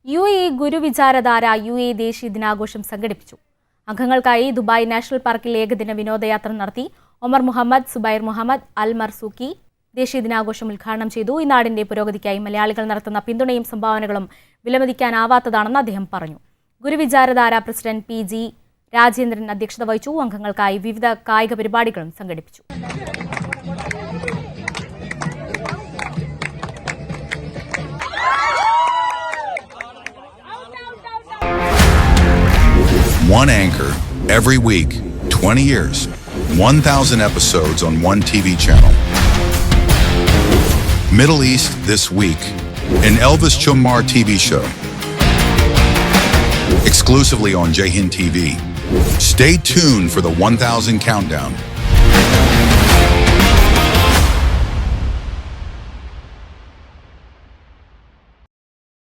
UAE ഗുരുവിചാരധാര UAE ദേശീയ ദിനാഘോഷം സംഘടിപ്പിച്ചു. അംഗങ്ങൾക്കായി ദുബായ് നാഷണൽ പാർക്കിൽ ഏകദിന വിനോദയാത്ര നടത്തി. ഒമർ മുഹമ്മദ്, സുബൈർ മുഹമ്മദ് അൽ മർസൂക്കി ദേശീയ ദിനാഘോഷം ഉദ്ഘാടനം ചെയ്തു. ഈ നാടിന്റെ പുരോഗതിക്കായി മലയാളികൾ നടത്തുന്ന പിന്തുണയും സംഭാവനകളും വിലമതിക്കാനാവാത്തതാണെന്ന് അദ്ദേഹം പറഞ്ഞു. ഗുരുവിചാരധാര പ്രസിഡന്റ് PG രാജേന്ദ്രൻ അധ്യക്ഷത വഹിച്ചു. അംഗങ്ങൾക്കായി വിവിധ കായിക പരിപാടികളും സംഘടിപ്പിച്ചു. One anchor every week, 20 years, 1,000 episodes on one TV channel. Middle East this week, an Elvis Chumar TV show. Exclusively on Jai Hind TV. Stay tuned for the 1,000 countdown.